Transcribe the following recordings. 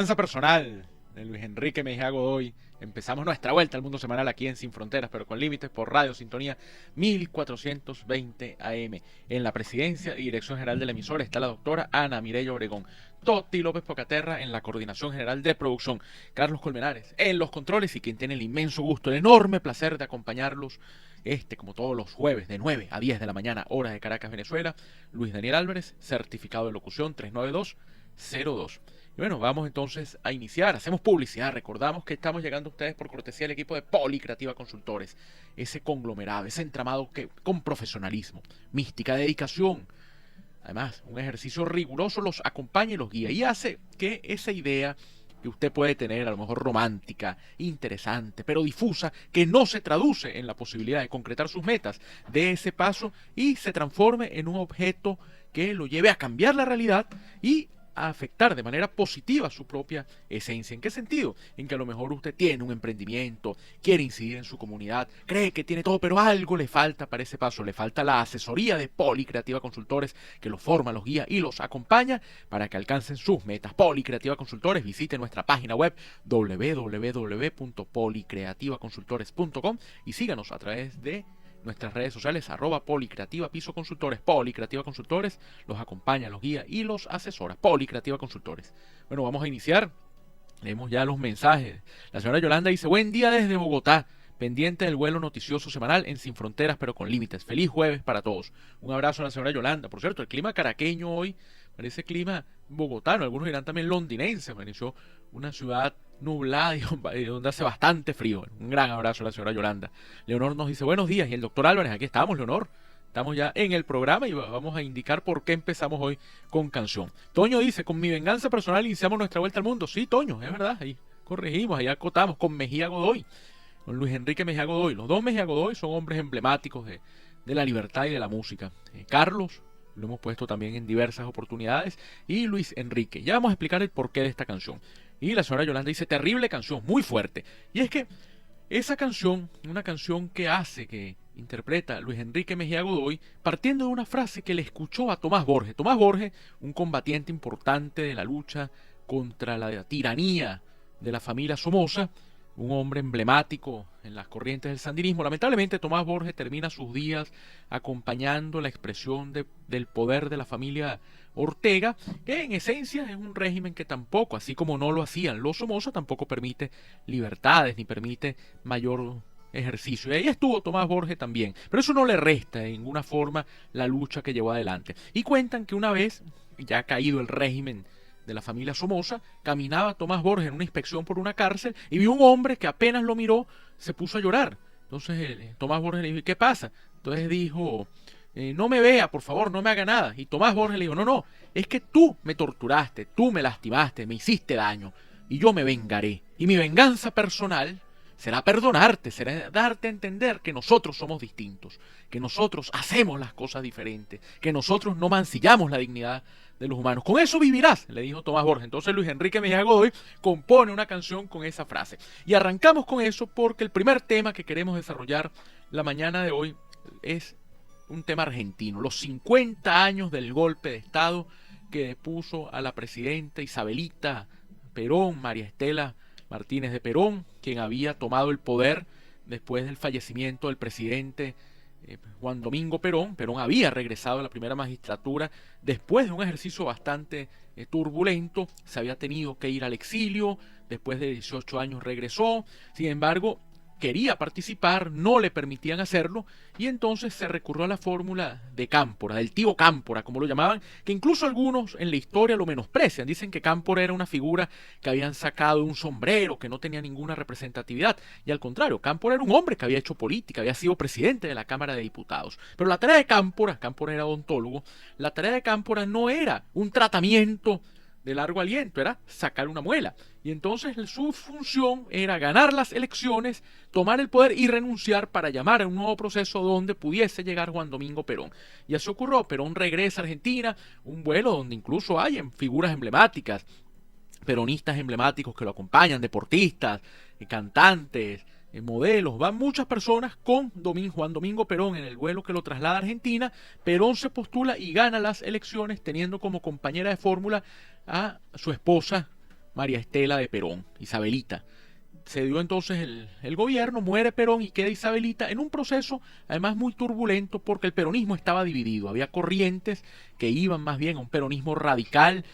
Finanza personal de Luis Enrique Mejía Godoy. Empezamos nuestra vuelta al mundo semanal aquí en Sin Fronteras, pero con límites, por Radio Sintonía 1420 AM. En la presidencia y dirección general de la emisora está la doctora Ana Mireya Obregón. Toti López Pocaterra en la coordinación general de producción. Carlos Colmenares en los controles y quien tiene el inmenso gusto, el enorme placer de acompañarlos como todos los jueves, de 9 a 10 de la mañana, hora de Caracas, Venezuela. Luis Daniel Álvarez, certificado de locución 39202. Y bueno, vamos entonces a iniciar. Hacemos publicidad. Recordamos que estamos llegando a ustedes por cortesía del equipo de Policreativa Consultores. Ese conglomerado, ese entramado que con profesionalismo, mística, dedicación, además un ejercicio riguroso los acompaña y los guía. Y hace que esa idea que usted puede tener, a lo mejor romántica, interesante, pero difusa, que no se traduce en la posibilidad de concretar sus metas, dé ese paso y se transforme en un objeto que lo lleve a cambiar la realidad y a afectar de manera positiva su propia esencia. ¿En qué sentido? En que a lo mejor usted tiene un emprendimiento, quiere incidir en su comunidad, cree que tiene todo, pero algo le falta para ese paso. Le falta la asesoría de Policreativa Consultores, que los forma, los guía y los acompaña para que alcancen sus metas. Policreativa Consultores, visite nuestra página web www.policreativaconsultores.com y síganos a través de nuestras redes sociales, @Policreativa Piso Consultores. Policreativa Consultores los acompaña, los guía y los asesora. Policreativa Consultores. Bueno, vamos a iniciar. Leemos ya los mensajes. La señora Yolanda dice: buen día desde Bogotá, pendiente del vuelo noticioso semanal en Sin Fronteras pero con Límites. Feliz jueves para todos. Un abrazo a la señora Yolanda. Por cierto, el clima caraqueño hoy parece clima bogotano, algunos dirán también londinense. Amaneció una ciudad nublada y donde hace bastante frío. Un gran abrazo a la señora Yolanda. Leonor nos dice: buenos días. Y el doctor Álvarez, aquí estamos, Leonor. Estamos ya en el programa y vamos a indicar por qué empezamos hoy con canción. Toño dice: con mi venganza personal iniciamos nuestra vuelta al mundo. Sí, Toño, es verdad. Ahí corregimos, ahí acotamos con Mejía Godoy, con Luis Enrique Mejía Godoy. Los dos Mejía Godoy son hombres emblemáticos de la libertad y de la música. Carlos, lo hemos puesto también en diversas oportunidades, y Luis Enrique. Ya vamos a explicar el porqué de esta canción. Y la señora Yolanda dice: terrible canción, muy fuerte. Y es que esa canción, una canción que interpreta Luis Enrique Mejía Godoy, partiendo de una frase que le escuchó a Tomás Borges. Tomás Borges, un combatiente importante de la lucha contra la tiranía de la familia Somoza, un hombre emblemático en las corrientes del sandinismo. Lamentablemente, Tomás Borges termina sus días acompañando la expresión del poder de la familia Ortega, que en esencia es un régimen que tampoco, así como no lo hacían los Somoza, tampoco permite libertades ni permite mayor ejercicio. Y ahí estuvo Tomás Borges también, pero eso no le resta de ninguna forma la lucha que llevó adelante. Y cuentan que una vez, ya caído el régimen de la familia Somoza, caminaba Tomás Borges en una inspección por una cárcel y vio un hombre que apenas lo miró, se puso a llorar. Entonces Tomás Borges le dijo: ¿qué pasa? Entonces dijo: no me vea, por favor, no me haga nada. Y Tomás Borges le dijo: no, es que tú me torturaste, tú me lastimaste, me hiciste daño, y yo me vengaré. Y mi venganza personal será perdonarte, será darte a entender que nosotros somos distintos, que nosotros hacemos las cosas diferentes, que nosotros no mancillamos la dignidad de los humanos. Con eso vivirás, le dijo Tomás Borges. Entonces Luis Enrique Mejía Godoy compone una canción con esa frase. Y arrancamos con eso porque el primer tema que queremos desarrollar la mañana de hoy es un tema argentino. Los 50 años del golpe de Estado que depuso a la presidenta Isabelita Perón, María Estela Martínez de Perón, quien había tomado el poder después del fallecimiento del presidente Juan Domingo Perón. Perón había regresado a la primera magistratura después de un ejercicio bastante turbulento. Se había tenido que ir al exilio, después de 18 años regresó. Sin embargo, quería participar, no le permitían hacerlo, y entonces se recurrió a la fórmula de Cámpora, del tío Cámpora, como lo llamaban, que incluso algunos en la historia lo menosprecian. Dicen que Cámpora era una figura que habían sacado de un sombrero, que no tenía ninguna representatividad, y al contrario, Cámpora era un hombre que había hecho política, había sido presidente de la Cámara de Diputados. Pero la tarea de Cámpora era odontólogo, la tarea de Cámpora no era un tratamiento de largo aliento, era sacar una muela. Y entonces su función era ganar las elecciones, tomar el poder y renunciar para llamar a un nuevo proceso donde pudiese llegar Juan Domingo Perón. Y así ocurrió. Perón regresa a Argentina, un vuelo donde incluso hay figuras emblemáticas, peronistas emblemáticos que lo acompañan, deportistas, cantantes, modelos. Van muchas personas con Juan Domingo Perón en el vuelo que lo traslada a Argentina. Perón se postula y gana las elecciones teniendo como compañera de fórmula a su esposa María Estela de Perón, Isabelita. Se dio entonces el gobierno, muere Perón y queda Isabelita en un proceso además muy turbulento porque el peronismo estaba dividido. Había corrientes que iban más bien a un peronismo radical,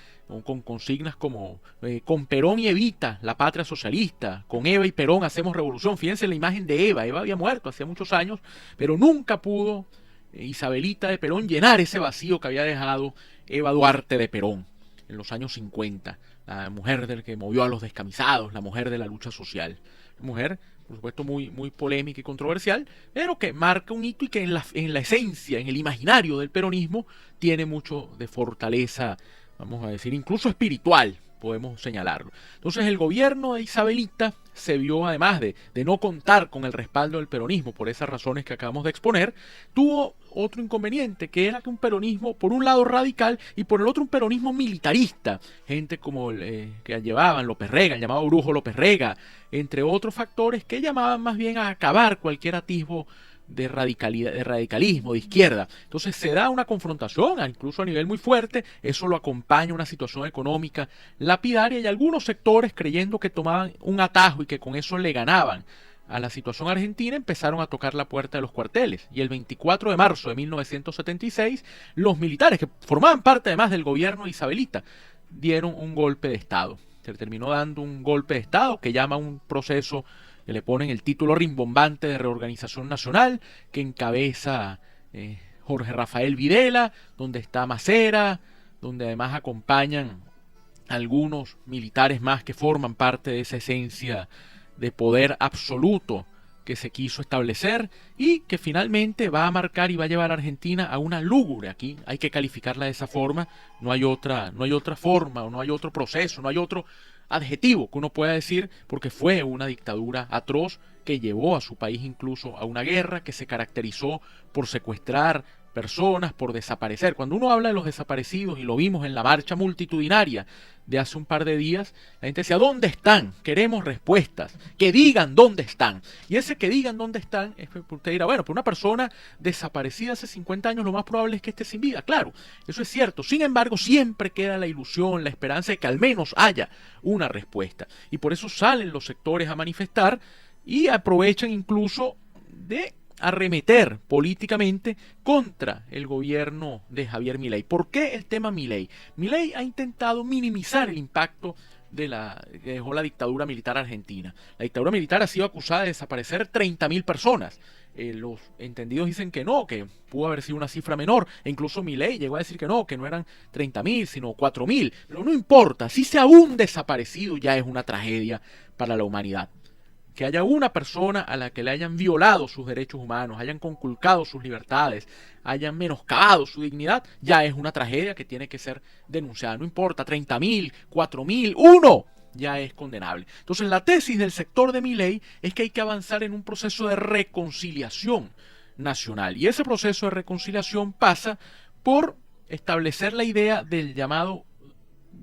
con consignas como con Perón y Evita, la patria socialista, con Eva y Perón hacemos revolución. Fíjense la imagen de Eva. Eva había muerto hace muchos años, pero nunca pudo Isabelita de Perón llenar ese vacío que había dejado Eva Duarte de Perón en los años 50, la mujer del que movió a los descamisados, la mujer de la lucha social. Una mujer, por supuesto, muy polémica y controversial, pero que marca un hito y que en la esencia, en el imaginario del peronismo, tiene mucho de fortaleza, vamos a decir, incluso espiritual, podemos señalarlo. Entonces el gobierno de Isabelita se vio, además de no contar con el respaldo del peronismo, por esas razones que acabamos de exponer, tuvo otro inconveniente, que era que un peronismo, por un lado radical, y por el otro un peronismo militarista, gente como que llevaban López Rega, el llamado Brujo López Rega, entre otros factores que llamaban más bien a acabar cualquier atisbo de radicalidad, de radicalismo, de izquierda. Entonces se da una confrontación, incluso a nivel muy fuerte. Eso lo acompaña una situación económica lapidaria y algunos sectores, creyendo que tomaban un atajo y que con eso le ganaban a la situación argentina, empezaron a tocar la puerta de los cuarteles. Y el 24 de marzo de 1976, los militares, que formaban parte además del gobierno isabelita, dieron un golpe de Estado. Se terminó dando un golpe de Estado que llama un proceso que le ponen el título rimbombante de reorganización nacional, que encabeza Jorge Rafael Videla, donde está Macera, donde además acompañan algunos militares más que forman parte de esa esencia de poder absoluto que se quiso establecer y que finalmente va a marcar y va a llevar a Argentina a una lúgubre. Aquí hay que calificarla de esa forma, no hay otra forma, o no hay otro proceso, no hay otro adjetivo que uno pueda decir, porque fue una dictadura atroz que llevó a su país incluso a una guerra, que se caracterizó por secuestrar personas, por desaparecer. Cuando uno habla de los desaparecidos, y lo vimos en la marcha multitudinaria de hace un par de días, la gente decía, ¿dónde están? Queremos respuestas, que digan dónde están. Y ese que digan dónde están, es que usted dirá, bueno, pero una persona desaparecida hace 50 años, lo más probable es que esté sin vida. Claro, eso es cierto. Sin embargo, siempre queda la ilusión, la esperanza de que al menos haya una respuesta. Y por eso salen los sectores a manifestar y aprovechan incluso de arremeter políticamente contra el gobierno de Javier Milei. ¿Por qué el tema Milei? Milei ha intentado minimizar el impacto que dejó la dictadura militar argentina. La dictadura militar ha sido acusada de desaparecer 30.000 personas. Los entendidos dicen que no, que pudo haber sido una cifra menor. E incluso Milei llegó a decir que no eran 30.000, sino 4.000. Pero no importa, si sea un desaparecido ya es una tragedia para la humanidad. Que haya una persona a la que le hayan violado sus derechos humanos, hayan conculcado sus libertades, hayan menoscabado su dignidad, ya es una tragedia que tiene que ser denunciada. No importa, 30.000, 4.000, uno, ya es condenable. Entonces la tesis del sector de Milei es que hay que avanzar en un proceso de reconciliación nacional. Y ese proceso de reconciliación pasa por establecer la idea del llamado,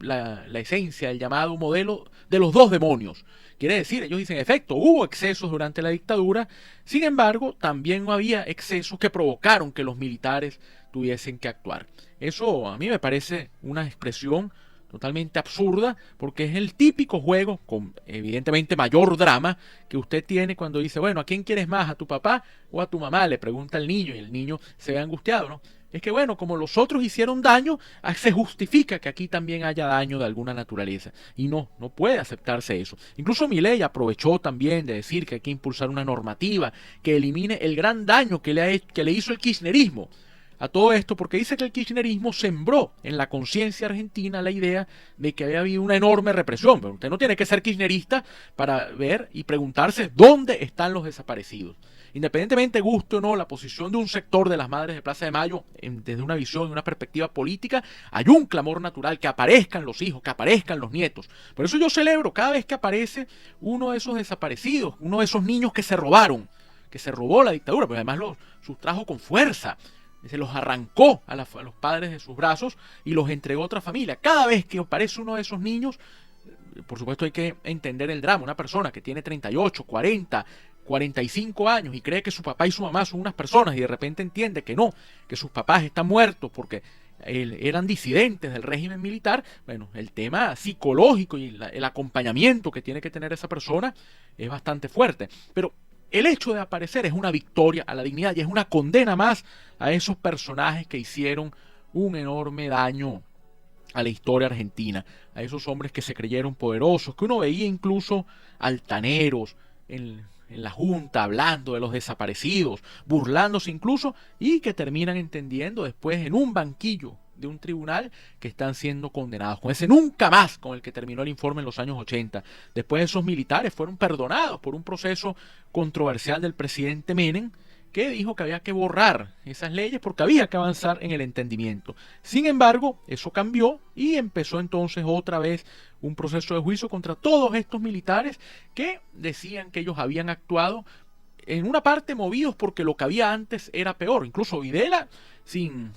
la esencia, el llamado modelo de los dos demonios. Quiere decir, ellos dicen, en efecto, hubo excesos durante la dictadura, sin embargo, también no había excesos que provocaron que los militares tuviesen que actuar. Eso a mí me parece una expresión totalmente absurda, porque es el típico juego, con evidentemente mayor drama, que usted tiene cuando dice, bueno, ¿a quién quieres más? ¿A tu papá o a tu mamá? Le pregunta el niño y el niño se ve angustiado, ¿no? Es que bueno, como los otros hicieron daño, se justifica que aquí también haya daño de alguna naturaleza. Y no puede aceptarse eso. Incluso Milei aprovechó también de decir que hay que impulsar una normativa que elimine el gran daño que le hizo el kirchnerismo a todo esto, porque dice que el kirchnerismo sembró en la conciencia argentina la idea de que había habido una enorme represión. Pero usted no tiene que ser kirchnerista para ver y preguntarse dónde están los desaparecidos. Independientemente guste o no la posición de un sector de las madres de Plaza de Mayo, desde una visión y una perspectiva política, hay un clamor natural, que aparezcan los hijos, que aparezcan los nietos. Por eso yo celebro cada vez que aparece uno de esos desaparecidos, uno de esos niños que se robaron, que se robó la dictadura, pero además los sustrajo con fuerza, se los arrancó a los padres de sus brazos y los entregó a otra familia. Cada vez que aparece uno de esos niños, por supuesto hay que entender el drama. Una persona que tiene 38, 40, 45 años y cree que su papá y su mamá son unas personas y de repente entiende que no, que sus papás están muertos porque eran disidentes del régimen militar, bueno, el tema psicológico y el acompañamiento que tiene que tener esa persona es bastante fuerte. Pero el hecho de aparecer es una victoria a la dignidad y es una condena más a esos personajes que hicieron un enorme daño a la historia argentina, a esos hombres que se creyeron poderosos, que uno veía incluso altaneros en la Junta hablando de los desaparecidos, burlándose incluso, y que terminan entendiendo después en un banquillo de un tribunal que están siendo condenados, con ese nunca más con el que terminó el informe en los años 80. Después esos militares fueron perdonados por un proceso controversial del presidente Menem, que dijo que había que borrar esas leyes porque había que avanzar en el entendimiento. Sin embargo, eso cambió y empezó entonces otra vez un proceso de juicio contra todos estos militares que decían que ellos habían actuado en una parte movidos porque lo que había antes era peor. Incluso Videla, sin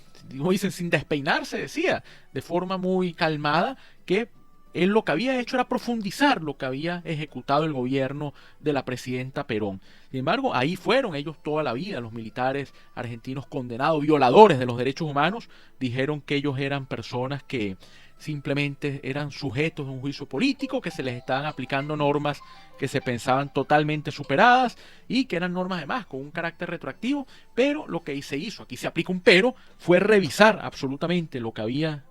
despeinarse, decía de forma muy calmada que él lo que había hecho era profundizar lo que había ejecutado el gobierno de la presidenta Perón. Sin embargo, ahí fueron ellos toda la vida, los militares argentinos condenados, violadores de los derechos humanos, dijeron que ellos eran personas que simplemente eran sujetos de un juicio político, que se les estaban aplicando normas que se pensaban totalmente superadas y que eran normas además con un carácter retroactivo, pero lo que se hizo, aquí se aplica un pero, fue revisar absolutamente lo que había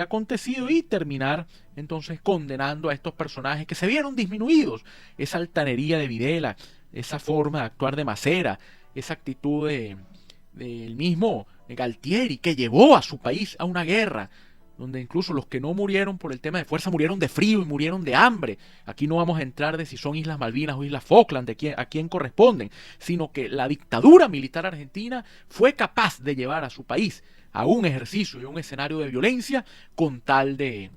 acontecido y terminar entonces condenando a estos personajes que se vieron disminuidos. Esa altanería de Videla, esa forma de actuar de Macera, esa actitud del mismo Galtieri, que llevó a su país a una guerra, donde incluso los que no murieron por el tema de fuerza murieron de frío y murieron de hambre. Aquí no vamos a entrar de si son Islas Malvinas o Islas Falkland, a quién corresponden, sino que la dictadura militar argentina fue capaz de llevar a su país a un ejercicio y un escenario de violencia con tal de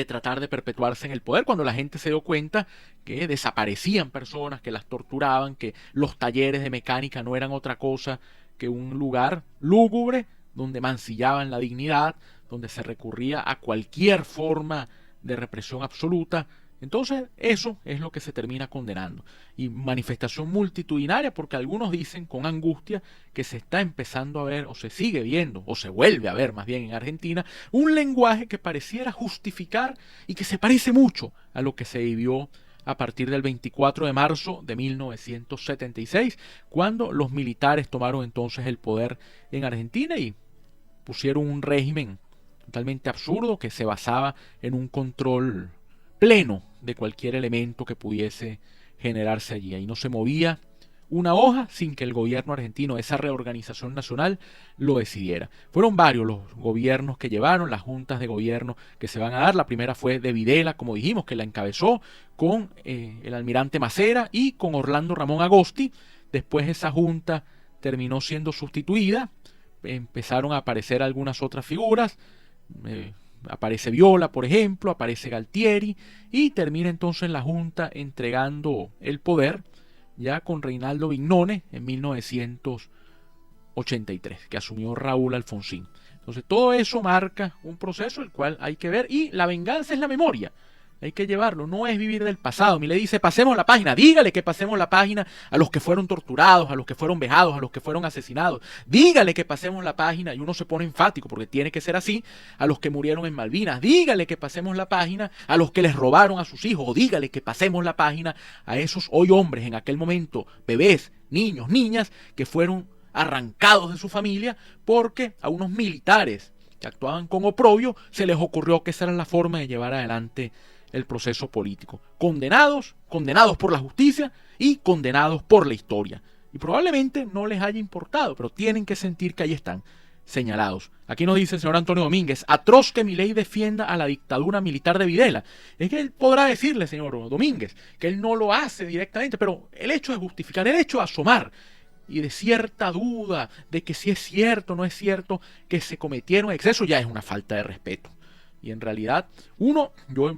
tratar de perpetuarse en el poder, cuando la gente se dio cuenta que desaparecían personas, que las torturaban, que los talleres de mecánica no eran otra cosa que un lugar lúgubre donde mancillaban la dignidad, donde se recurría a cualquier forma de represión absoluta. Entonces eso es lo que se termina condenando. Y manifestación multitudinaria, porque algunos dicen con angustia que se está empezando a ver, o se sigue viendo, o se vuelve a ver más bien en Argentina, un lenguaje que pareciera justificar y que se parece mucho a lo que se vivió a partir del 24 de marzo de 1976, cuando los militares tomaron entonces el poder en Argentina y pusieron un régimen totalmente absurdo que se basaba en un control pleno de cualquier elemento que pudiese generarse allí. Ahí no se movía una hoja sin que el gobierno argentino, esa reorganización nacional, lo decidiera. Fueron varios los gobiernos que llevaron, las juntas de gobierno que se van a dar. La primera fue de Videla, como dijimos, que la encabezó con el almirante Macera y con Orlando Ramón Agosti. Después esa junta terminó siendo sustituida, empezaron a aparecer algunas otras figuras, aparece Viola, por ejemplo, aparece Galtieri, y termina entonces la Junta entregando el poder ya con Reinaldo Vignone en 1983, que asumió Raúl Alfonsín. Entonces todo eso marca un proceso el cual hay que ver, y la venganza es la memoria. Hay que llevarlo, no es vivir del pasado. Me le dice, pasemos la página, dígale que pasemos la página a los que fueron torturados, a los que fueron vejados, a los que fueron asesinados. Dígale que pasemos la página, y uno se pone enfático porque tiene que ser así, a los que murieron en Malvinas. Dígale que pasemos la página a los que les robaron a sus hijos. O dígale que pasemos la página a esos hoy hombres, en aquel momento bebés, niños, niñas, que fueron arrancados de su familia porque a unos militares que actuaban con oprobio se les ocurrió que esa era la forma de llevar adelante el proceso político. Condenados por la justicia y condenados por la historia. Y probablemente no les haya importado, pero tienen que sentir que ahí están señalados. Aquí nos dice el señor Antonio Domínguez, atroz que Milei defienda a la dictadura militar de Videla. Es que él podrá decirle, señor Domínguez, que él no lo hace directamente, pero el hecho de justificar, el hecho de asomar y de cierta duda de que si es cierto o no es cierto que se cometieron excesos, ya es una falta de respeto. Y en realidad, yo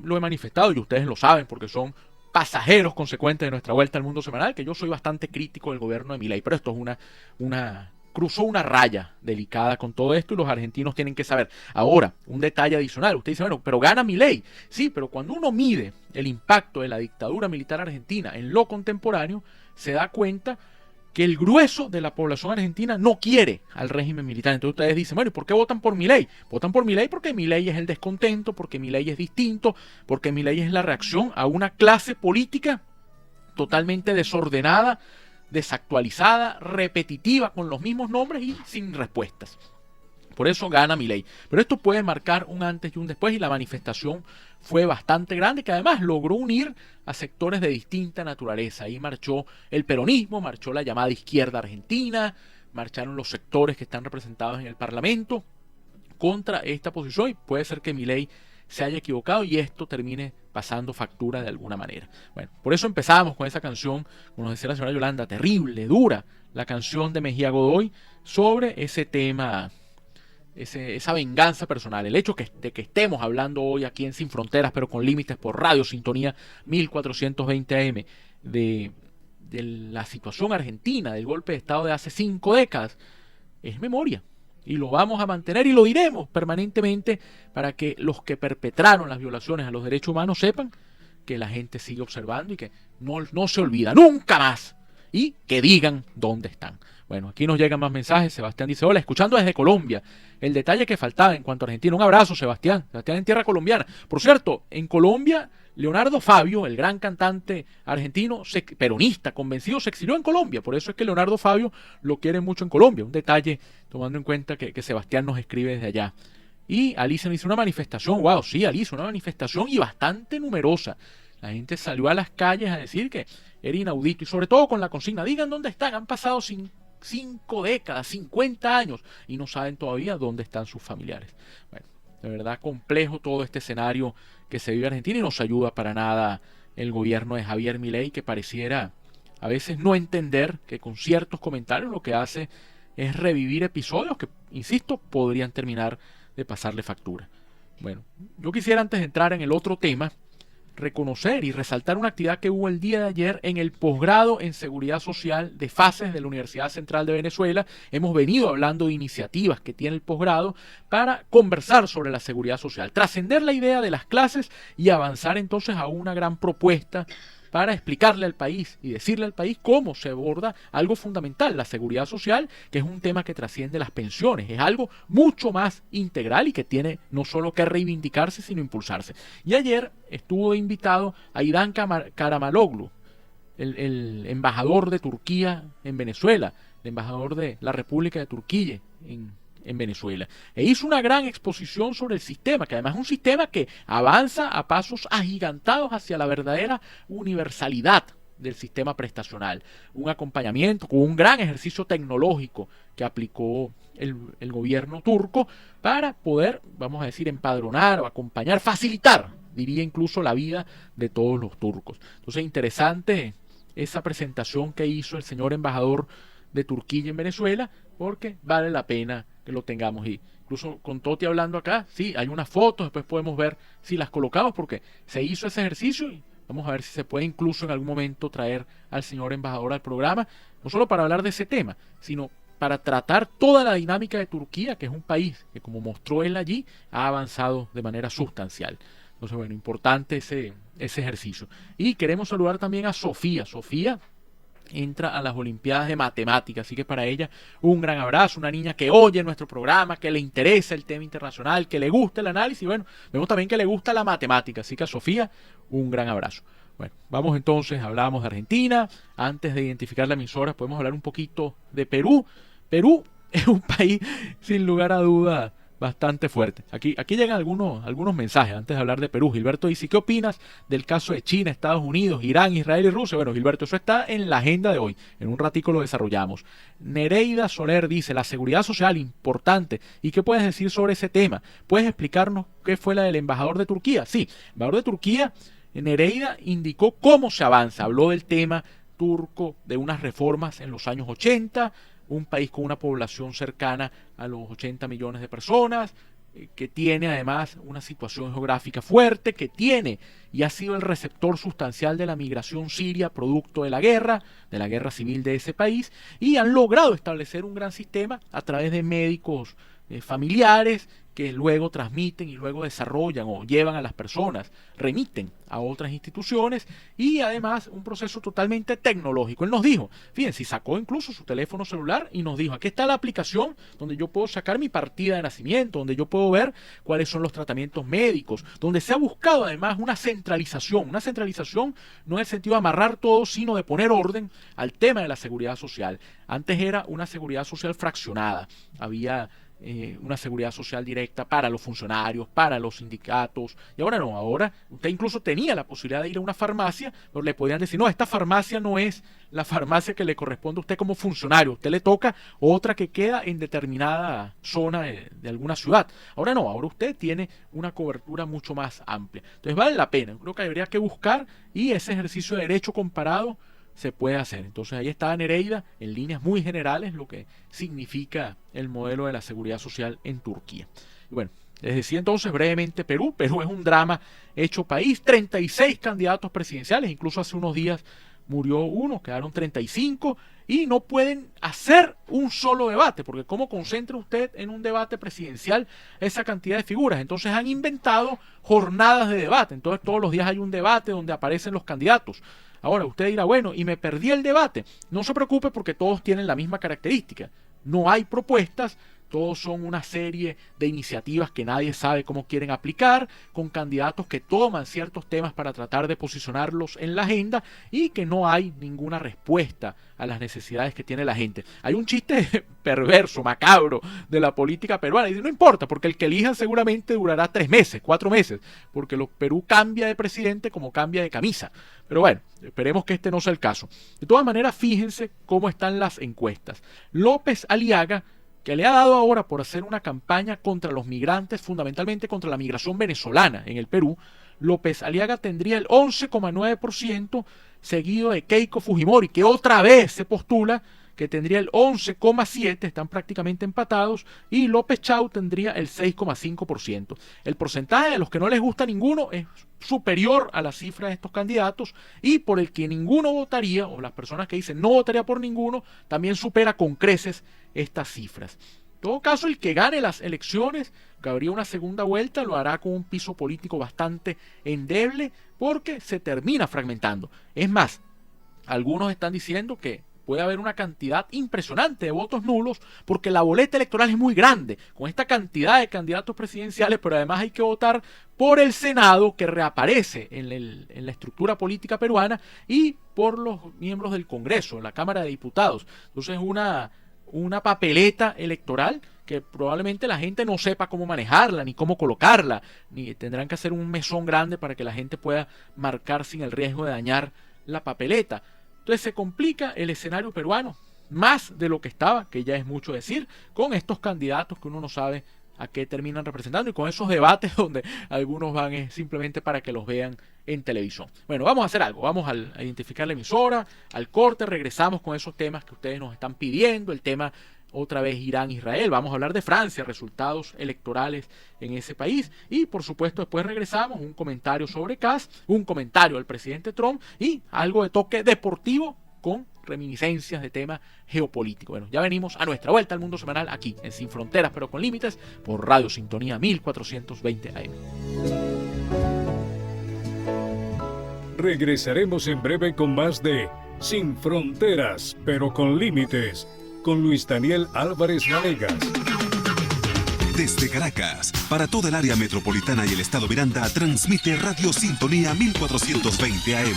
lo he manifestado y ustedes lo saben porque son pasajeros consecuentes de nuestra vuelta al mundo semanal, que yo soy bastante crítico del gobierno de Milei, pero esto es cruzó una raya delicada con todo esto y los argentinos tienen que saber. Ahora, un detalle adicional, usted dice, bueno, pero gana Milei. Sí, pero cuando uno mide el impacto de la dictadura militar argentina en lo contemporáneo, se da cuenta que el grueso de la población argentina no quiere al régimen militar. Entonces ustedes dicen, bueno, ¿y por qué votan por Milei? Votan por Milei porque Milei es el descontento, porque Milei es distinto, porque Milei es la reacción a una clase política totalmente desordenada, desactualizada, repetitiva, con los mismos nombres y sin respuestas. Por eso gana Milei. Pero esto puede marcar un antes y un después, y la manifestación fue bastante grande, que además logró unir a sectores de distinta naturaleza. Ahí marchó el peronismo, marchó la llamada izquierda argentina, marcharon los sectores que están representados en el Parlamento contra esta posición, y puede ser que Milei se haya equivocado y esto termine pasando factura de alguna manera. Bueno, por eso empezamos con esa canción, como nos decía la señora Yolanda, terrible, dura, la canción de Mejía Godoy sobre ese tema, esa venganza personal. El hecho de que estemos hablando hoy aquí en Sin Fronteras, pero con límites, por Radio Sintonía 1420 AM, de la situación argentina, del golpe de Estado de hace 5 décadas, es memoria. Y lo vamos a mantener y lo diremos permanentemente para que los que perpetraron las violaciones a los derechos humanos sepan que la gente sigue observando y que no se olvida nunca más, y que digan dónde están. Bueno, aquí nos llegan más mensajes. Sebastián dice, hola, escuchando desde Colombia. El detalle que faltaba en cuanto a Argentina. Un abrazo, Sebastián. Sebastián en tierra colombiana. Por cierto, en Colombia, Leonardo Fabio, el gran cantante argentino, peronista, convencido, se exilió en Colombia. Por eso es que Leonardo Fabio lo quiere mucho en Colombia. Un detalle, tomando en cuenta que Sebastián nos escribe desde allá. Y Alicia me dice, una manifestación. Wow, sí, Alicia, una manifestación y bastante numerosa. La gente salió a las calles a decir que era inaudito, y sobre todo con la consigna, digan dónde están. Han pasado 5 décadas, 50 años, y no saben todavía dónde están sus familiares. Bueno, de verdad complejo todo este escenario que se vive en Argentina, y no se ayuda para nada el gobierno de Javier Milei, que pareciera a veces no entender que con ciertos comentarios lo que hace es revivir episodios que, insisto, podrían terminar de pasarle factura. Bueno, yo quisiera, antes de entrar en el otro tema, reconocer y resaltar una actividad que hubo el día de ayer en el posgrado en Seguridad Social de FACES de la Universidad Central de Venezuela. Hemos venido hablando de iniciativas que tiene el posgrado para conversar sobre la seguridad social, trascender la idea de las clases y avanzar entonces a una gran propuesta para explicarle al país y decirle al país cómo se aborda algo fundamental, la seguridad social, que es un tema que trasciende las pensiones, es algo mucho más integral y que tiene no solo que reivindicarse, sino impulsarse. Y ayer estuvo invitado Aydan Karamaloglu, el embajador de Turquía en Venezuela, el embajador de la República de Turquía en Venezuela, e hizo una gran exposición sobre el sistema, que además es un sistema que avanza a pasos agigantados hacia la verdadera universalidad del sistema prestacional, un acompañamiento con un gran ejercicio tecnológico que aplicó el gobierno turco para poder, vamos a decir, empadronar o acompañar, facilitar, diría incluso, la vida de todos los turcos. Entonces, interesante esa presentación que hizo el señor embajador de Turquía en Venezuela, porque vale la pena que lo tengamos. Y incluso con Toti hablando acá, sí, hay unas fotos, después podemos ver si las colocamos, porque se hizo ese ejercicio, y vamos a ver si se puede incluso en algún momento traer al señor embajador al programa, no solo para hablar de ese tema, sino para tratar toda la dinámica de Turquía, que es un país que, como mostró él allí, ha avanzado de manera sustancial. Entonces, bueno, importante ese ejercicio. Y queremos saludar también a Sofía. Sofía entra a las Olimpiadas de Matemáticas, así que para ella un gran abrazo, una niña que oye nuestro programa, que le interesa el tema internacional, que le gusta el análisis, y bueno, vemos también que le gusta la matemática, así que a Sofía un gran abrazo. Bueno, vamos entonces, hablamos de Argentina. Antes de identificar la emisora, podemos hablar un poquito de Perú. Perú es un país, sin lugar a dudas, bastante fuerte. Aquí llegan algunos mensajes antes de hablar de Perú. Gilberto dice, ¿qué opinas del caso de China, Estados Unidos, Irán, Israel y Rusia? Bueno, Gilberto, eso está en la agenda de hoy. En un ratico lo desarrollamos. Nereida Soler dice, la seguridad social, importante. ¿Y qué puedes decir sobre ese tema? ¿Puedes explicarnos qué fue la del embajador de Turquía? Sí, el embajador de Turquía, Nereida, indicó cómo se avanza. Habló del tema turco, de unas reformas en los años 80, un país con una población cercana a los 80 millones de personas, que tiene además una situación geográfica fuerte, que tiene y ha sido el receptor sustancial de la migración siria producto de la guerra civil de ese país, y han logrado establecer un gran sistema a través de médicos familiares que luego transmiten y luego desarrollan o llevan a las personas, remiten a otras instituciones y además un proceso totalmente tecnológico. Él nos dijo, fíjense, sacó incluso su teléfono celular y nos dijo, aquí está la aplicación donde yo puedo sacar mi partida de nacimiento, donde yo puedo ver cuáles son los tratamientos médicos, donde se ha buscado además una centralización no en el sentido de amarrar todo, sino de poner orden al tema de la seguridad social. Antes era una seguridad social fraccionada, había una seguridad social directa para los funcionarios, para los sindicatos, y ahora no, ahora usted incluso tenía la posibilidad de ir a una farmacia, pero le podían decir, no, esta farmacia no es la farmacia que le corresponde a usted como funcionario, a usted le toca otra que queda en determinada zona de alguna ciudad. Ahora no, ahora usted tiene una cobertura mucho más amplia. Entonces vale la pena, creo que habría que buscar y ese ejercicio de derecho comparado se puede hacer. Entonces ahí está Nereida en líneas muy generales lo que significa el modelo de la seguridad social en Turquía. Y bueno, les decía entonces brevemente Perú. Perú es un drama hecho país, 36 candidatos presidenciales, incluso hace unos días murió uno, quedaron 35 y no pueden hacer un solo debate, porque ¿cómo concentra usted en un debate presidencial esa cantidad de figuras? Entonces han inventado jornadas de debate, entonces todos los días hay un debate donde aparecen los candidatos. Ahora usted dirá, bueno, y me perdí el debate. No se preocupe porque todos tienen la misma característica. No hay propuestas, todos son una serie de iniciativas que nadie sabe cómo quieren aplicar, con candidatos que toman ciertos temas para tratar de posicionarlos en la agenda y que no hay ninguna respuesta a las necesidades que tiene la gente. Hay un chiste perverso, macabro de la política peruana. Y dice, no importa, porque el que elijan seguramente durará 3 meses, 4 meses, porque Perú cambia de presidente como cambia de camisa. Pero bueno, esperemos que este no sea el caso. De todas maneras, fíjense cómo están las encuestas. López Aliaga, que le ha dado ahora por hacer una campaña contra los migrantes, fundamentalmente contra la migración venezolana en el Perú, López Aliaga tendría el 11,9%, seguido de Keiko Fujimori, que otra vez se postula, que tendría el 11,7%, están prácticamente empatados, y López Chau tendría el 6,5%. El porcentaje de los que no les gusta ninguno es superior a la cifra de estos candidatos, y por el que ninguno votaría, o las personas que dicen no votaría por ninguno, también supera con creces estas cifras. En todo caso, el que gane las elecciones, que habría una segunda vuelta, lo hará con un piso político bastante endeble, porque se termina fragmentando. Es más, algunos están diciendo que puede haber una cantidad impresionante de votos nulos porque la boleta electoral es muy grande, con esta cantidad de candidatos presidenciales, pero además hay que votar por el Senado, que reaparece en la estructura política peruana, y por los miembros del Congreso, la Cámara de Diputados. Entonces una papeleta electoral que probablemente la gente no sepa cómo manejarla, ni cómo colocarla, ni tendrán que hacer un mesón grande para que la gente pueda marcar sin el riesgo de dañar la papeleta. Entonces se complica el escenario peruano más de lo que estaba, que ya es mucho decir, con estos candidatos que uno no sabe a qué terminan representando y con esos debates donde algunos van simplemente para que los vean en televisión. Bueno, vamos a hacer algo, vamos a identificar la emisora, al corte, regresamos con esos temas que ustedes nos están pidiendo, el tema otra vez Irán-Israel, vamos a hablar de Francia, resultados electorales en ese país y por supuesto después regresamos, un comentario sobre Kass, un comentario del presidente Trump y algo de toque deportivo con reminiscencias de tema geopolítico. Bueno, ya venimos a nuestra vuelta al mundo semanal aquí en Sin Fronteras pero con Límites por Radio Sintonía 1420 AM. Regresaremos en breve con más de Sin Fronteras pero con Límites con Luis Daniel Álvarez Vanegas. Desde Caracas, para toda el área metropolitana y el estado Miranda, transmite Radio Sintonía 1420 AM.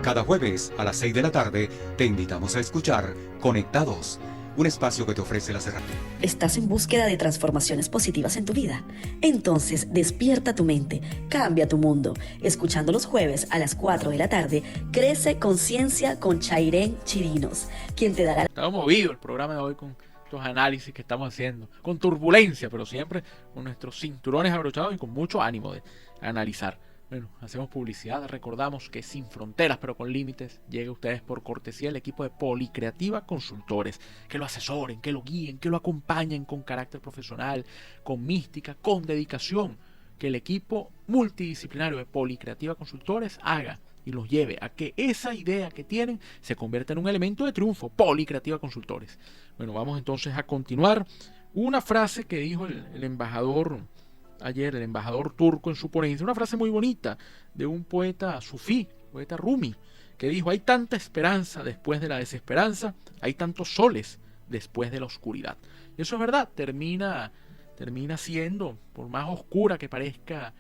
Cada jueves a las 6 de la tarde te invitamos a escuchar Conectados, un espacio que te ofrece las herramientas. ¿Estás en búsqueda de transformaciones positivas en tu vida? Entonces despierta tu mente, cambia tu mundo. Escuchando los jueves a las 4 de la tarde, Crece Conciencia con Chairén Chirinos, quien te dará... Estamos movido el programa de hoy con estos análisis que estamos haciendo, con turbulencia, pero siempre con nuestros cinturones abrochados y con mucho ánimo de analizar. Bueno, hacemos publicidad, recordamos que Sin Fronteras pero con Límites llega a ustedes por cortesía del equipo de Policreativa Consultores, que lo asesoren, que lo guíen, que lo acompañen con carácter profesional, con mística, con dedicación, que el equipo multidisciplinario de Policreativa Consultores haga y los lleve a que esa idea que tienen se convierta en un elemento de triunfo. Policreativa Consultores. Bueno, vamos entonces a continuar. Una frase que dijo el embajador ayer, el embajador turco en su ponencia, una frase muy bonita de un poeta sufí, poeta Rumi, que dijo: hay tanta esperanza después de la desesperanza, hay tantos soles después de la oscuridad. Y eso es verdad, termina siendo, por más oscura que parezca,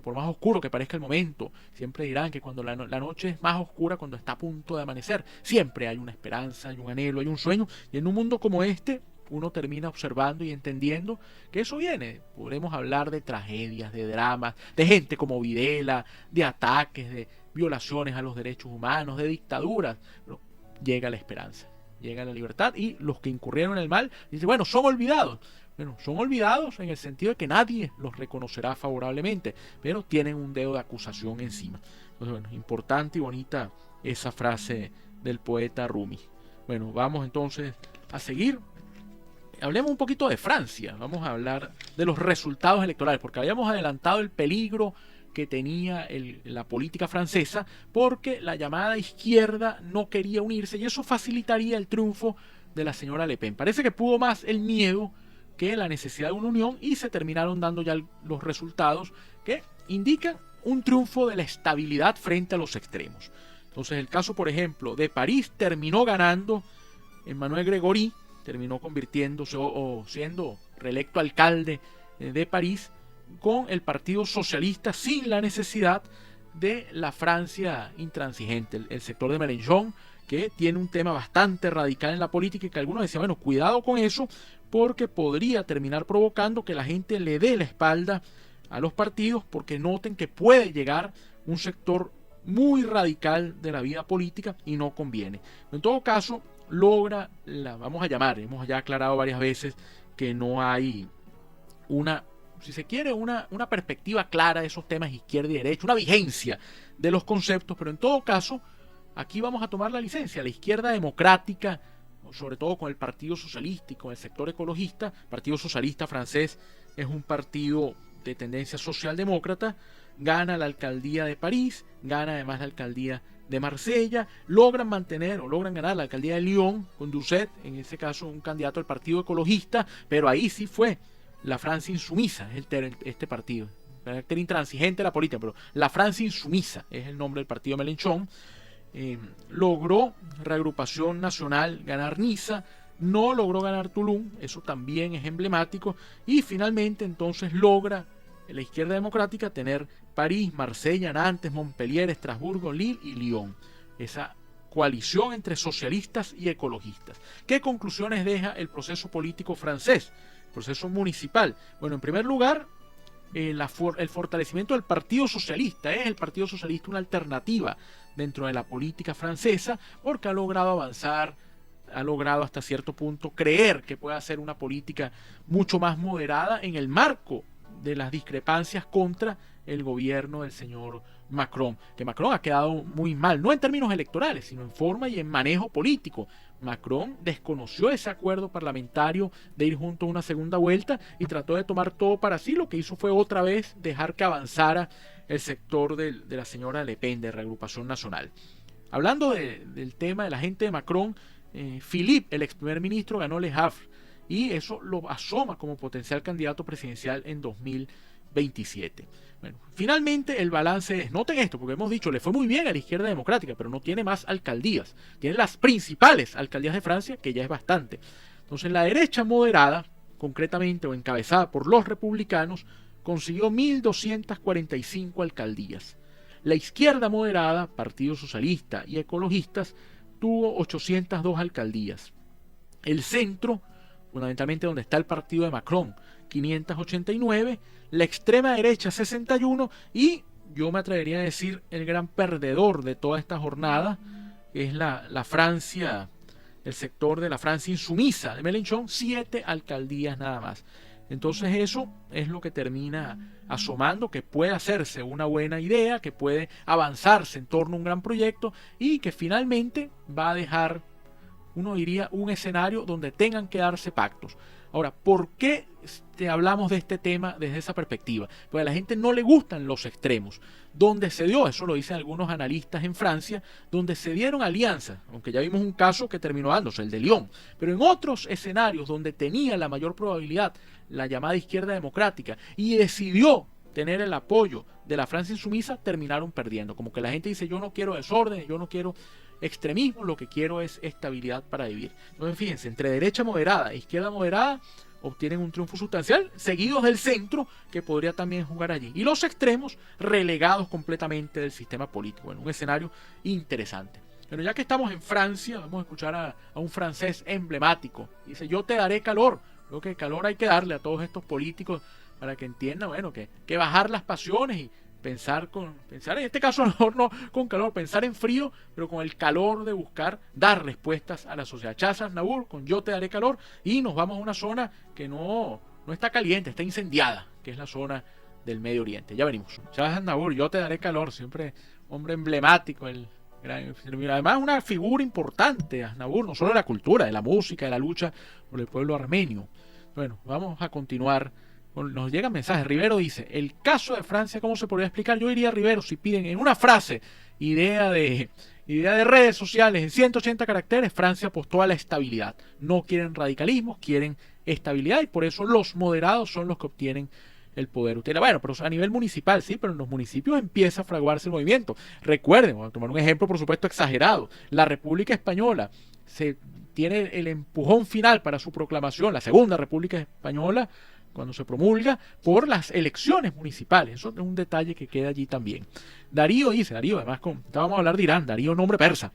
por más oscuro que parezca el momento, siempre dirán que cuando la noche es más oscura, cuando está a punto de amanecer, siempre hay una esperanza, hay un anhelo, hay un sueño, y en un mundo como este, uno termina observando y entendiendo que eso viene. Podremos hablar de tragedias, de dramas, de gente como Videla, de ataques, de violaciones a los derechos humanos, de dictaduras, pero llega la esperanza, llega la libertad, y los que incurrieron en el mal, dicen, bueno, son olvidados. Bueno, son olvidados en el sentido de que nadie los reconocerá favorablemente, pero tienen un dedo de acusación encima. Entonces, bueno, importante y bonita esa frase del poeta Rumi. Bueno, vamos entonces a seguir. Hablemos un poquito de Francia. Vamos a hablar de los resultados electorales, porque habíamos adelantado el peligro que tenía la política francesa, porque la llamada izquierda no quería unirse, y eso facilitaría el triunfo de la señora Le Pen. Parece que pudo más el miedo que la necesidad de una unión, y se terminaron dando ya los resultados que indican un triunfo de la estabilidad frente a los extremos. Entonces, el caso, por ejemplo, de París, terminó ganando Emmanuel Grégory, terminó convirtiéndose o siendo reelecto alcalde de París con el Partido Socialista, sin la necesidad de la Francia intransigente, el sector de Mélenchon, que tiene un tema bastante radical en la política, y que algunos decían, bueno, cuidado con eso, porque podría terminar provocando que la gente le dé la espalda a los partidos, porque noten que puede llegar un sector muy radical de la vida política y no conviene. En todo caso, logra vamos a llamar, hemos ya aclarado varias veces que no hay una, si se quiere, una perspectiva clara de esos temas izquierda y derecha, una vigencia de los conceptos, pero en todo caso, aquí vamos a tomar la licencia. La izquierda democrática, sobre todo con el Partido Socialista y con el sector ecologista, el Partido Socialista francés es un partido de tendencia socialdemócrata, gana la alcaldía de París, gana además la alcaldía de Marsella, logran ganar la alcaldía de Lyon con Doucet, en ese caso un candidato del Partido Ecologista, pero ahí sí fue la Francia insumisa, este partido, carácter intransigente de la política, pero la Francia insumisa es el nombre del partido de Mélenchon. Logró reagrupación nacional ganar Niza, no logró ganar Toulon, eso también es emblemático, y finalmente entonces logra la izquierda democrática tener París, Marsella, Nantes, Montpellier, Estrasburgo, Lille y Lyon. Esa coalición entre socialistas y ecologistas. ¿Qué conclusiones deja el proceso político francés? El proceso municipal. Bueno, en primer lugar, el fortalecimiento del Partido Socialista. ¿Es el Partido Socialista una alternativa dentro de la política francesa? Porque ha logrado avanzar, ha logrado hasta cierto punto creer que puede hacer una política mucho más moderada en el marco de las discrepancias contra el gobierno del señor Macron, que Macron ha quedado muy mal, no en términos electorales, sino en forma y en manejo político. Macron desconoció ese acuerdo parlamentario de ir junto a una segunda vuelta y trató de tomar todo para sí. Lo que hizo fue otra vez dejar que avanzara el sector de la señora Le Pen, de Reagrupación Nacional. Hablando del tema de la gente de Macron, Philippe, el ex primer ministro, ganó Le Havre, y eso lo asoma como potencial candidato presidencial en 2027. Bueno, finalmente el balance es, noten esto, porque hemos dicho, le fue muy bien a la izquierda democrática, pero no tiene más alcaldías, tiene las principales alcaldías de Francia, que ya es bastante. Entonces la derecha moderada, concretamente o encabezada por los republicanos, consiguió 1.245 alcaldías. La izquierda moderada, Partido Socialista y ecologistas, tuvo 802 alcaldías. El centro, fundamentalmente donde está el partido de Macron, 589, la extrema derecha 61, y yo me atrevería a decir el gran perdedor de toda esta jornada es la Francia, el sector de la Francia insumisa de Mélenchon, 7 alcaldías nada más. Entonces eso es lo que termina asomando que puede hacerse una buena idea, que puede avanzarse en torno a un gran proyecto y que finalmente va a dejar, uno diría, un escenario donde tengan que darse pactos. Ahora, ¿por qué hablamos de este tema desde esa perspectiva? Porque a la gente no le gustan los extremos. Donde se dio, eso lo dicen algunos analistas en Francia, donde se dieron alianzas, aunque ya vimos un caso que terminó dándose, el de Lyon, pero en otros escenarios donde tenía la mayor probabilidad la llamada izquierda democrática y decidió tener el apoyo de la Francia insumisa, terminaron perdiendo. Como que la gente dice, yo no quiero desorden, yo no quiero extremismo, lo que quiero es estabilidad para vivir. Entonces fíjense, entre derecha moderada e izquierda moderada obtienen un triunfo sustancial, seguidos del centro, que podría también jugar allí, y los extremos relegados completamente del sistema político. Bueno, un escenario interesante. Pero ya que estamos en Francia, vamos a escuchar a un francés emblemático. Dice, yo te daré calor. Creo que calor hay que darle a todos estos políticos para que entiendan, bueno, que bajar las pasiones y pensar en este caso a lo mejor no con calor, pensar en frío, pero con el calor de buscar dar respuestas a la sociedad. Chazz Aznavour con Yo te daré calor, y nos vamos a una zona que no está caliente, está incendiada, que es la zona del Medio Oriente. Ya venimos. Chazz Aznavour, Yo te daré calor, siempre hombre emblemático, además una figura importante, Aznavour, no solo de la cultura, de la música, de la lucha por el pueblo armenio. Bueno, vamos a continuar. Nos llegan mensajes. Rivero dice, el caso de Francia, ¿cómo se podría explicar? Yo diría, Rivero, si piden en una frase, idea de redes sociales en 180 caracteres, Francia apostó a la estabilidad. No quieren radicalismo, quieren estabilidad, y por eso los moderados son los que obtienen el poder. Bueno, pero a nivel municipal, sí, pero en los municipios empieza a fraguarse el movimiento. Recuerden, voy a tomar un ejemplo, por supuesto, exagerado. La República Española tiene el empujón final para su proclamación, la Segunda República Española, cuando se promulga, por las elecciones municipales. Eso es un detalle que queda allí también. Darío dice, además vamos a hablar de Irán, Darío, nombre persa.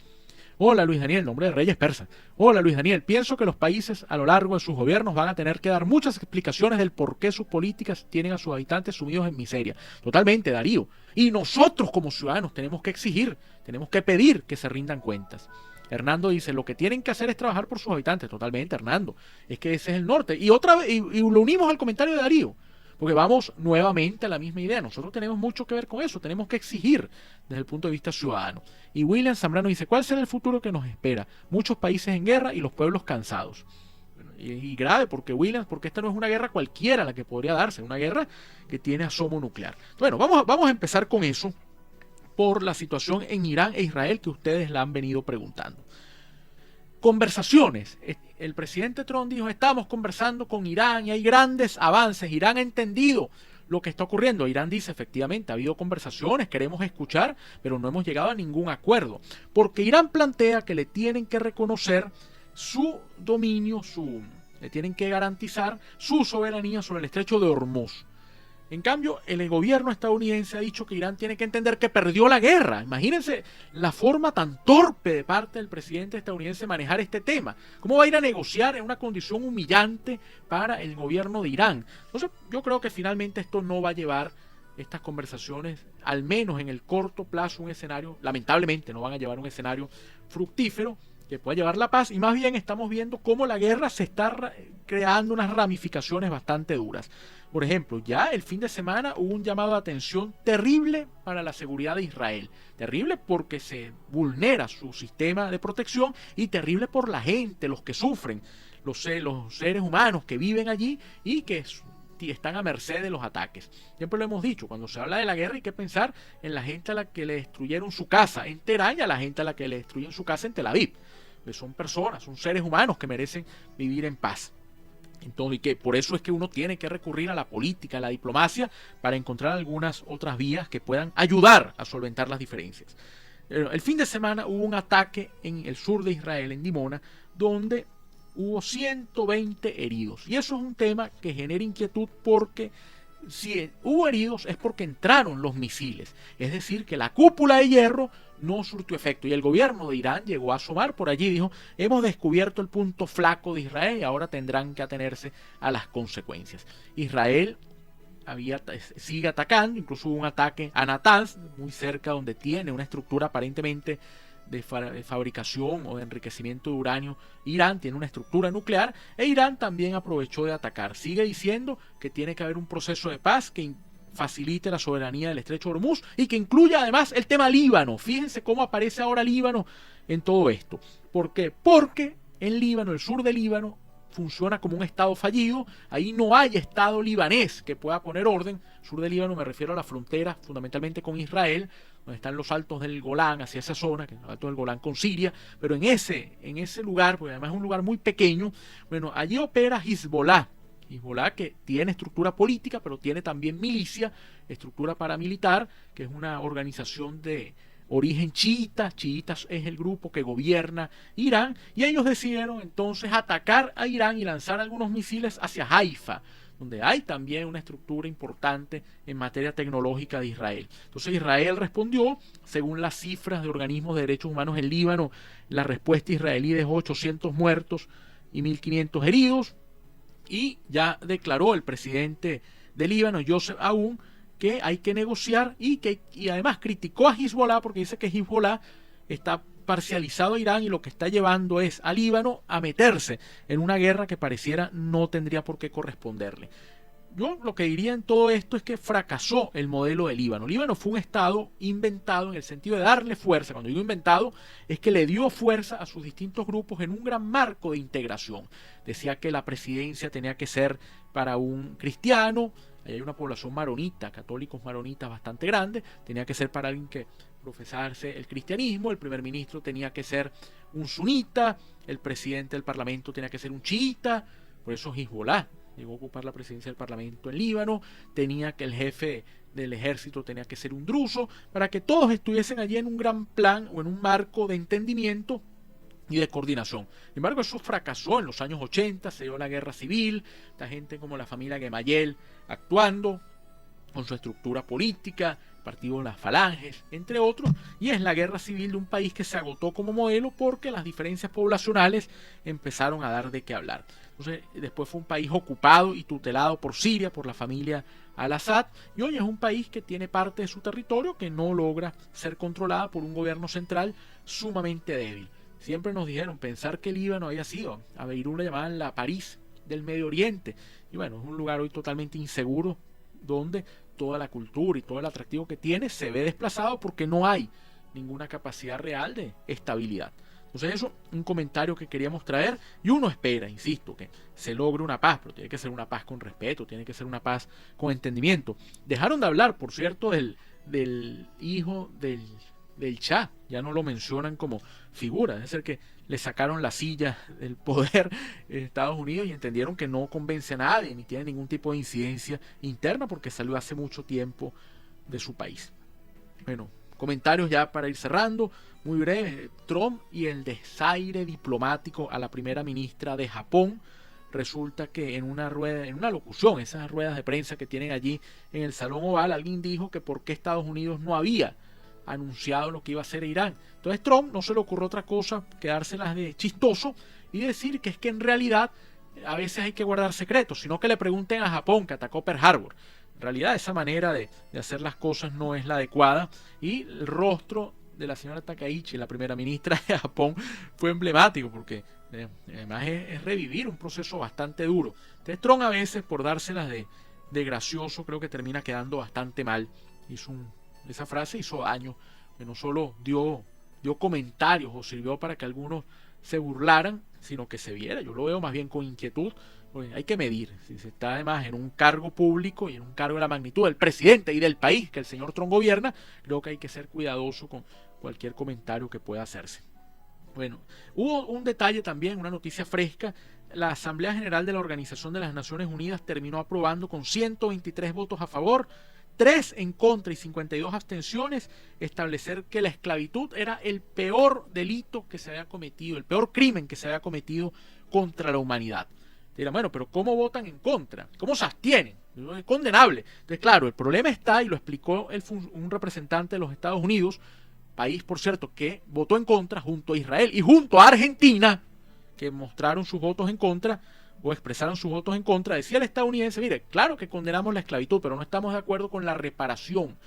Hola Luis Daniel, nombre de reyes persas. Hola Luis Daniel, pienso que los países a lo largo de sus gobiernos van a tener que dar muchas explicaciones del por qué sus políticas tienen a sus habitantes sumidos en miseria. Totalmente, Darío. Y nosotros como ciudadanos tenemos que exigir, tenemos que pedir que se rindan cuentas. Hernando dice, lo que tienen que hacer es trabajar por sus habitantes. Totalmente, Hernando. Es que ese es el norte. Y otra vez, y lo unimos al comentario de Darío, porque vamos nuevamente a la misma idea. Nosotros tenemos mucho que ver con eso. Tenemos que exigir desde el punto de vista ciudadano. Y William Zambrano dice, ¿cuál será el futuro que nos espera? Muchos países en guerra y los pueblos cansados. Y grave, porque esta no es una guerra cualquiera la que podría darse, una guerra que tiene asomo nuclear. Bueno, vamos a empezar con eso, por la situación en Irán e Israel que ustedes la han venido preguntando. Conversaciones. El presidente Trump dijo, estamos conversando con Irán y hay grandes avances. Irán ha entendido lo que está ocurriendo. Irán dice, efectivamente, ha habido conversaciones, queremos escuchar, pero no hemos llegado a ningún acuerdo. Porque Irán plantea que le tienen que reconocer su dominio, le tienen que garantizar su soberanía sobre el estrecho de Hormuz. En cambio, el gobierno estadounidense ha dicho que Irán tiene que entender que perdió la guerra. Imagínense la forma tan torpe de parte del presidente estadounidense manejar este tema. ¿Cómo va a ir a negociar en una condición humillante para el gobierno de Irán? Entonces, yo creo que finalmente esto no va a llevar estas conversaciones, al menos en el corto plazo, un escenario, lamentablemente no van a llevar un escenario fructífero que pueda llevar la paz, y más bien estamos viendo cómo la guerra se está creando unas ramificaciones bastante duras. Por ejemplo, ya el fin de semana hubo un llamado de atención terrible para la seguridad de Israel. Terrible porque se vulnera su sistema de protección, y terrible por la gente, los que sufren, los seres humanos que viven allí y que están a merced de los ataques. Siempre lo hemos dicho, cuando se habla de la guerra hay que pensar en la gente a la que le destruyeron su casa en Teherán y a la gente a la que le destruyeron su casa en Tel Aviv. Que son personas, son seres humanos que merecen vivir en paz. Entonces, que por eso es que uno tiene que recurrir a la política, a la diplomacia, para encontrar algunas otras vías que puedan ayudar a solventar las diferencias. El fin de semana hubo un ataque en el sur de Israel, en Dimona, donde hubo 120 heridos. Y eso es un tema que genera inquietud, porque si hubo heridos es porque entraron los misiles. Es decir, que la cúpula de hierro no surtió efecto. Y el gobierno de Irán llegó a asomar por allí y dijo, hemos descubierto el punto flaco de Israel y ahora tendrán que atenerse a las consecuencias. Israel sigue atacando, incluso hubo un ataque a Natanz, muy cerca, donde tiene una estructura aparentemente de fabricación o de enriquecimiento de uranio. Irán tiene una estructura nuclear, e Irán también aprovechó de atacar. Sigue diciendo que tiene que haber un proceso de paz que facilite la soberanía del estrecho de Hormuz y que incluya además el tema Líbano. Fíjense cómo aparece ahora Líbano en todo esto. ¿Por qué? Porque en Líbano, el sur de Líbano, funciona como un estado fallido. Ahí no hay estado libanés que pueda poner orden. Sur del Líbano me refiero a la frontera fundamentalmente con Israel, donde están los altos del Golán, hacia esa zona, que es el alto del Golán con Siria, pero en ese lugar, porque además es un lugar muy pequeño, bueno, allí opera Hezbollah. Hezbollah, que tiene estructura política, pero tiene también milicia, estructura paramilitar, que es una organización de origen chiita. Chiitas es el grupo que gobierna Irán, y ellos decidieron entonces atacar a Irán y lanzar algunos misiles hacia Haifa, donde hay también una estructura importante en materia tecnológica de Israel. Entonces Israel respondió, según las cifras de organismos de derechos humanos en Líbano, la respuesta israelí dejó 800 muertos y 1.500 heridos, y ya declaró el presidente de Líbano, Joseph Aoun, que hay que negociar y además criticó a Hezbollah porque dice que Hezbollah está parcializado a Irán y lo que está llevando es a Líbano a meterse en una guerra que pareciera no tendría por qué corresponderle. Yo lo que diría en todo esto es que fracasó el modelo de Líbano. Líbano fue un estado inventado en el sentido de darle fuerza. Cuando digo inventado, es que le dio fuerza a sus distintos grupos en un gran marco de integración. Decía que la presidencia tenía que ser para un cristiano. Ahí hay una población maronita, católicos maronitas bastante grande. Tenía que ser para alguien que profesarse el cristianismo. El primer ministro tenía que ser un sunita. El presidente del parlamento tenía que ser un chiita. Por eso Hezbollah llegó a ocupar la presidencia del Parlamento en Líbano. Tenía que el jefe del ejército tenía que ser un druso, para que todos estuviesen allí en un gran plan o en un marco de entendimiento y de coordinación. Sin embargo, eso fracasó en los años 80, se dio la guerra civil, esta gente como la familia Gemayel actuando con su estructura política, partido de las Falanges, entre otros, y es la guerra civil de un país que se agotó como modelo porque las diferencias poblacionales empezaron a dar de qué hablar. Entonces, después fue un país ocupado y tutelado por Siria, por la familia Al-Assad, y hoy es un país que tiene parte de su territorio que no logra ser controlada por un gobierno central sumamente débil. Siempre nos dijeron pensar que Líbano había sido, a Beirut le llamaban la París del Medio Oriente, y bueno, es un lugar hoy totalmente inseguro, donde toda la cultura y todo el atractivo que tiene se ve desplazado porque no hay ninguna capacidad real de estabilidad. Entonces eso, un comentario que queríamos traer, y uno espera, insisto, que se logre una paz, pero tiene que ser una paz con respeto, tiene que ser una paz con entendimiento. Dejaron de hablar, por cierto, del hijo del Shah, ya no lo mencionan como figura, es decir, que le sacaron la silla del poder en Estados Unidos y entendieron que no convence a nadie, ni tiene ningún tipo de incidencia interna porque salió hace mucho tiempo de su país. Bueno, comentarios ya para ir cerrando, muy breve. Trump y el desaire diplomático a la primera ministra de Japón. Resulta que en una locución, esas ruedas de prensa que tienen allí en el Salón Oval, alguien dijo que por qué Estados Unidos no había anunciado lo que iba a hacer Irán. Entonces Trump no se le ocurrió otra cosa que dárselas de chistoso y decir que es que en realidad a veces hay que guardar secretos, sino que le pregunten a Japón, que atacó Pearl Harbor. En realidad esa manera de hacer las cosas no es la adecuada, y el rostro de la señora Takaichi, la primera ministra de Japón, fue emblemático porque además es revivir un proceso bastante duro. Entonces Trump a veces, por dárselas de gracioso, creo que termina quedando bastante mal. Esa frase hizo daño, que no solo dio comentarios o sirvió para que algunos se burlaran, sino que se viera. Yo lo veo más bien con inquietud, porque hay que medir. Si se está además en un cargo público y en un cargo de la magnitud del presidente y del país que el señor Trump gobierna, creo que hay que ser cuidadoso con cualquier comentario que pueda hacerse. Bueno, hubo un detalle también, una noticia fresca. La Asamblea General de la Organización de las Naciones Unidas terminó aprobando con 123 votos a favor, 3 en contra y 52 abstenciones, establecer que la esclavitud era el peor delito que se había cometido, el peor crimen que se había cometido contra la humanidad. Dirán, bueno, pero ¿cómo votan en contra? ¿Cómo se abstienen? Es condenable. Entonces, claro, el problema está, y lo explicó un representante de los Estados Unidos, país, por cierto, que votó en contra junto a Israel y junto a Argentina, que mostraron sus votos en contra, o expresaron sus votos en contra. Decía el estadounidense, mire, claro que condenamos la esclavitud, pero no estamos de acuerdo con la reparación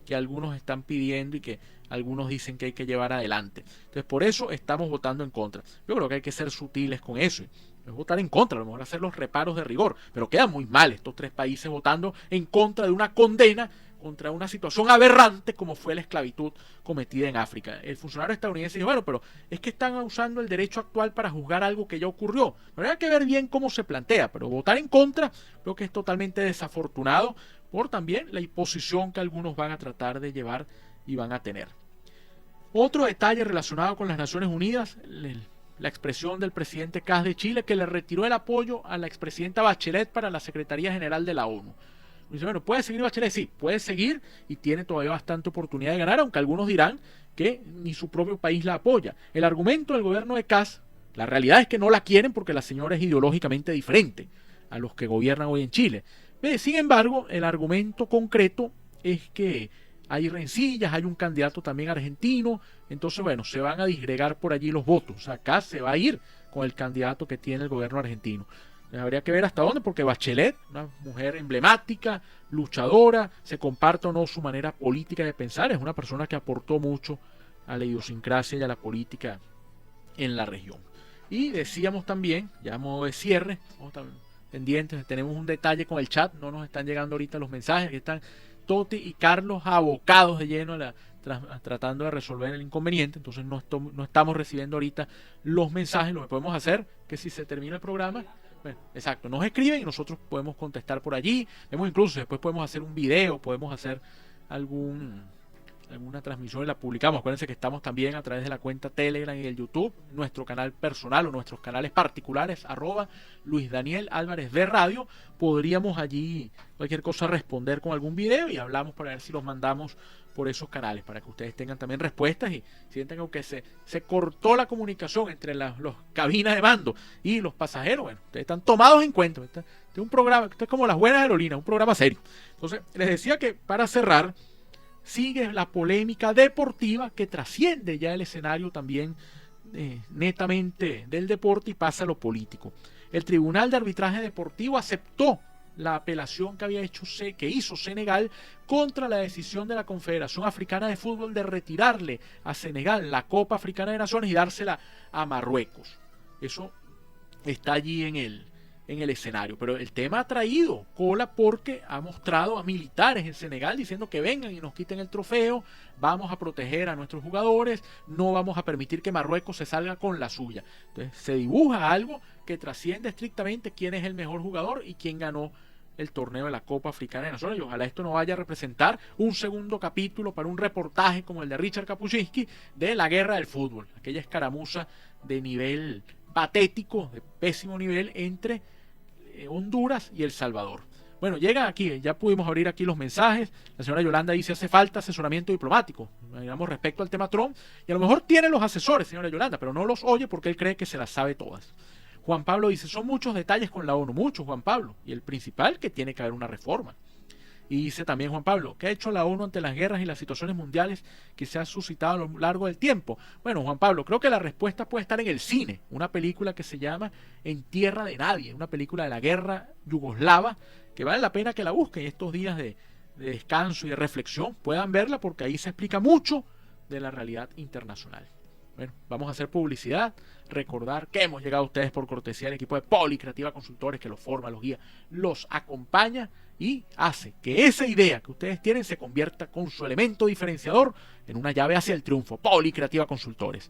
que algunos están pidiendo y que algunos dicen que hay que llevar adelante. Entonces, por eso estamos votando en contra. Yo creo que hay que ser sutiles con eso. No es votar en contra, a lo mejor hacer los reparos de rigor, pero queda muy mal estos 3 países votando en contra de una condena contra una situación aberrante como fue la esclavitud cometida en África. El funcionario estadounidense dijo, bueno, pero es que están usando el derecho actual para juzgar algo que ya ocurrió. Pero hay que ver bien cómo se plantea, pero votar en contra creo que es totalmente desafortunado por también la imposición que algunos van a tratar de llevar y van a tener. Otro detalle relacionado con las Naciones Unidas, la expresión del presidente Kast de Chile, que le retiró el apoyo a la expresidenta Bachelet para la Secretaría General de la ONU. Dice, bueno, ¿puede seguir Bachelet? Sí, puede seguir y tiene todavía bastante oportunidad de ganar, aunque algunos dirán que ni su propio país la apoya. El argumento del gobierno de Kast, la realidad es que no la quieren porque la señora es ideológicamente diferente a los que gobiernan hoy en Chile. Sin embargo, el argumento concreto es que hay rencillas, hay un candidato también argentino, entonces bueno, se van a disgregar por allí los votos. O sea, Kast se va a ir con el candidato que tiene el gobierno argentino. Habría que ver hasta dónde, porque Bachelet, una mujer emblemática, luchadora, se comparte o no su manera política de pensar, es una persona que aportó mucho a la idiosincrasia y a la política en la región. Y decíamos también, ya a modo de cierre, pendientes, tenemos un detalle con el chat, no nos están llegando ahorita los mensajes, que están Toti y Carlos abocados de lleno tratando de resolver el inconveniente, entonces no estamos recibiendo ahorita los mensajes. Lo que podemos hacer, que si se termina el programa, bueno, exacto, nos escriben y nosotros podemos contestar por allí. Vemos incluso, después podemos hacer un video, podemos hacer alguna transmisión y la publicamos. Acuérdense que estamos también a través de la cuenta Telegram y el YouTube, nuestro canal personal o nuestros canales particulares, @Luis Daniel Álvarez de Radio. Podríamos allí cualquier cosa responder con algún video y hablamos para ver si los mandamos por esos canales, para que ustedes tengan también respuestas y sientan que se cortó la comunicación entre las cabinas de mando y los pasajeros. Bueno, ustedes están tomados en cuenta. Este es un programa, esto es como las buenas aerolíneas, un programa serio. Entonces, les decía que para cerrar, sigue la polémica deportiva que trasciende ya el escenario también netamente del deporte y pasa a lo político. El Tribunal de Arbitraje Deportivo aceptó la apelación que hizo Senegal contra la decisión de la Confederación Africana de Fútbol de retirarle a Senegal la Copa Africana de Naciones y dársela a Marruecos. Eso está allí en el escenario, pero el tema ha traído cola porque ha mostrado a militares en Senegal diciendo que vengan y nos quiten el trofeo, vamos a proteger a nuestros jugadores, no vamos a permitir que Marruecos se salga con la suya. Entonces se dibuja algo que trasciende estrictamente quién es el mejor jugador y quién ganó el torneo de la Copa Africana de Naciones, y ojalá esto no vaya a representar un segundo capítulo para un reportaje como el de Richard Kapuscinski de la guerra del fútbol, aquella escaramuza de nivel patético, de pésimo nivel entre Honduras y El Salvador. Bueno, llegan aquí, ya pudimos abrir aquí los mensajes. La señora Yolanda dice, hace falta asesoramiento diplomático, digamos, respecto al tema Trump, y a lo mejor tiene los asesores, señora Yolanda, pero no los oye porque él cree que se las sabe todas. Juan Pablo dice, son muchos detalles con la ONU, muchos, Juan Pablo, y el principal, que tiene que haber una reforma. Y dice también Juan Pablo, ¿qué ha hecho la ONU ante las guerras y las situaciones mundiales que se han suscitado a lo largo del tiempo? Bueno, Juan Pablo, creo que la respuesta puede estar en el cine, una película que se llama En Tierra de Nadie, una película de la guerra yugoslava, que vale la pena que la busquen estos días de descanso y de reflexión, puedan verla porque ahí se explica mucho de la realidad internacional. Bueno, vamos a hacer publicidad, recordar que hemos llegado a ustedes por cortesía del equipo de Policreativa Consultores que los forma, los guía, los acompaña y hace que esa idea que ustedes tienen se convierta con su elemento diferenciador en una llave hacia el triunfo. Policreativa Consultores.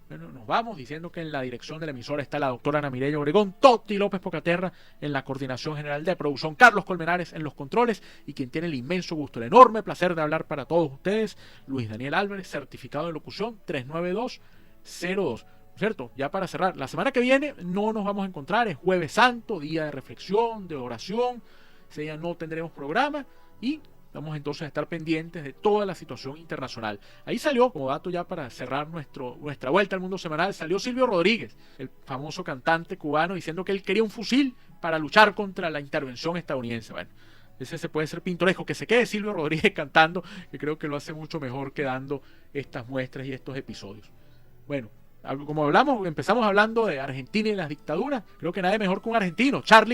Bueno, nos vamos diciendo que en la dirección de la emisora está la doctora Ana Mireya Obregón, Toti López Pocaterra en la coordinación general de producción, Carlos Colmenares en los controles y quien tiene el inmenso gusto, el enorme placer de hablar para todos ustedes, Luis Daniel Álvarez, certificado de locución 39202. ¿Cierto? Ya para cerrar, la semana que viene no nos vamos a encontrar, es Jueves Santo, día de reflexión, de oración, ese día no tendremos programa y vamos entonces a estar pendientes de toda la situación internacional. Ahí salió, como dato ya para cerrar nuestra vuelta al mundo semanal, salió Silvio Rodríguez, el famoso cantante cubano, diciendo que él quería un fusil para luchar contra la intervención estadounidense. Bueno, ese se puede ser pintoresco, que se quede Silvio Rodríguez cantando, que creo que lo hace mucho mejor que dando estas muestras y estos episodios. Bueno, como empezamos hablando de Argentina y las dictaduras, creo que nadie mejor que un argentino, Charlie